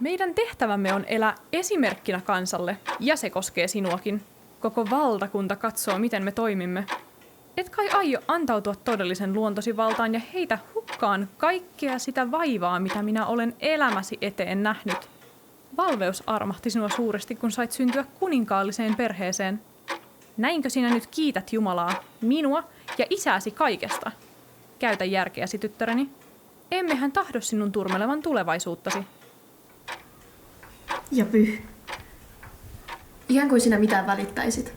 Meidän tehtävämme on elää esimerkkinä kansalle, ja se koskee sinuakin. Koko valtakunta katsoo, miten me toimimme. Et kai aio antautua todellisen luontosi valtaan ja heitä hukkaan kaikkea sitä vaivaa, mitä minä olen elämäsi eteen nähnyt. Valveus armahti sinua suuresti, kun sait syntyä kuninkaalliseen perheeseen. Näinkö sinä nyt kiität Jumalaa, minua ja isääsi kaikesta? Käytä järkeäsi, tyttäreni. Emmehän tahdo sinun turmelevan tulevaisuuttasi. Ja Pyh. Ihan kuin sinä mitään välittäisit.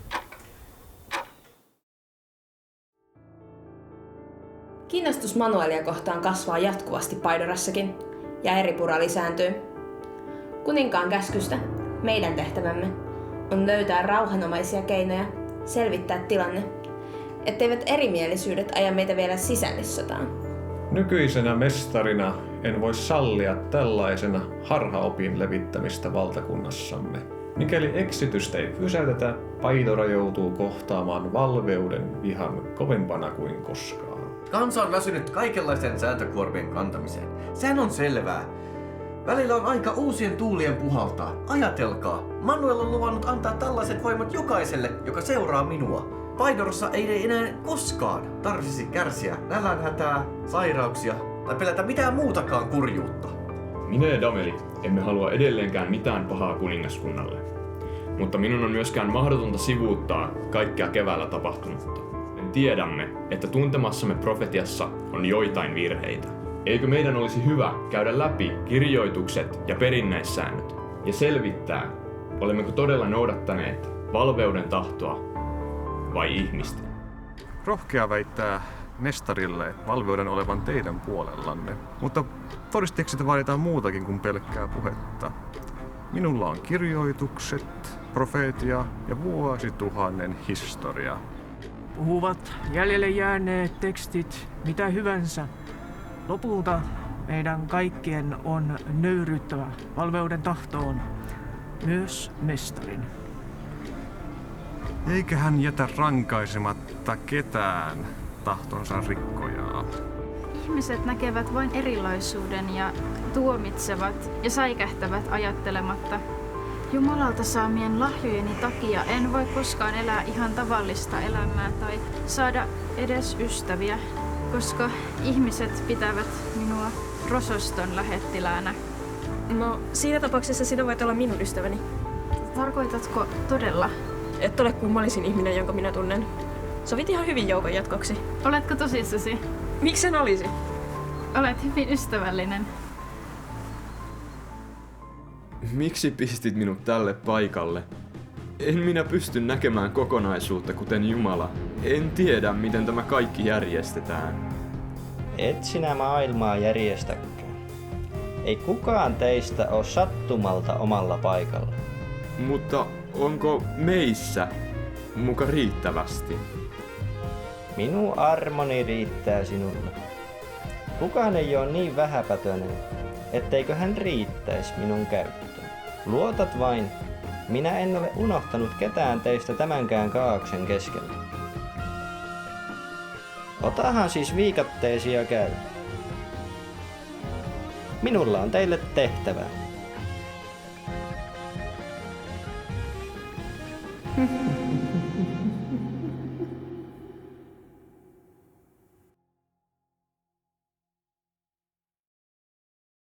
Kiinnostus Manuelia kohtaan kasvaa jatkuvasti Paidorassakin, ja eripura lisääntyy. Kuninkaan käskystä, meidän tehtävämme, on löytää rauhanomaisia keinoja selvittää tilanne, etteivät erimielisyydet aja meitä vielä sisällissotaan. Nykyisenä mestarina en voi sallia tällaisena harhaopin levittämistä valtakunnassamme. Mikäli eksitystä ei pysäytetä, Paidora joutuu kohtaamaan valveuden vihan kovempana kuin koskaan. Kansa on väsynyt kaikenlaisten sääntökuormien kantamiseen. Sehän on selvää. Välillä on aika uusien tuulien puhaltaa. Ajatelkaa, Manuel on luvannut antaa tällaiset voimat jokaiselle, joka seuraa minua. Paidorassa ei enää koskaan tarvitsisi kärsiä nälänhätää, sairauksia tai pelätä mitään muutakaan kurjuutta. Minä ja Dameli emme halua edelleenkään mitään pahaa kuningaskunnalle. Mutta minun on myöskään mahdotonta sivuuttaa kaikkea keväällä tapahtunutta. Tiedämme, että tuntemassamme profetiassa on joitain virheitä. Eikö meidän olisi hyvä käydä läpi kirjoitukset ja perinnäissäännöt ja selvittää, olemmeko todella noudattaneet valveuden tahtoa vai ihmistä? Rohkea väittää mestarille valveuden olevan teidän puolellanne, mutta todisteeksi vaaditaan muutakin kuin pelkkää puhetta. Minulla on kirjoitukset, profeetia ja vuosituhannen historia. Puhuvat jäljelle jääneet tekstit mitä hyvänsä. Lopulta meidän kaikkien on nöyryyttävä valveuden tahtoon, myös mestarin. Eikä hän jätä rankaisematta ketään tahtonsa rikkojaa. Ihmiset näkevät vain erilaisuuden ja tuomitsevat ja säikähtävät ajattelematta. Jumalalta saamien lahjojeni takia en voi koskaan elää ihan tavallista elämää tai saada edes ystäviä, koska ihmiset pitävät minua rososton lähettiläänä. No, siinä tapauksessa sinä voit olla minun ystäväni. Tarkoitatko todella? Et ole kummallisin ihminen, jonka minä tunnen. Sovit ihan hyvin joukon jatkoksi. Oletko tosissasi? Miksen olisi? Olet hyvin ystävällinen. Miksi pistit minut tälle paikalle? En minä pysty näkemään kokonaisuutta kuten Jumala. En tiedä, miten tämä kaikki järjestetään. Et sinä maailmaa järjestäkään. Ei kukaan teistä ole sattumalta omalla paikalla. Mutta onko meissä muka riittävästi? Minun armoni riittää sinulle. Kukaan ei ole niin vähäpätöinen, etteikö hän riittäisi minun käyttöön. Luotat vain, minä en ole unohtanut ketään teistä tämänkään kaaoksen keskellä. Otahan siis viikatteesi ja käy. Minulla on teille tehtävää.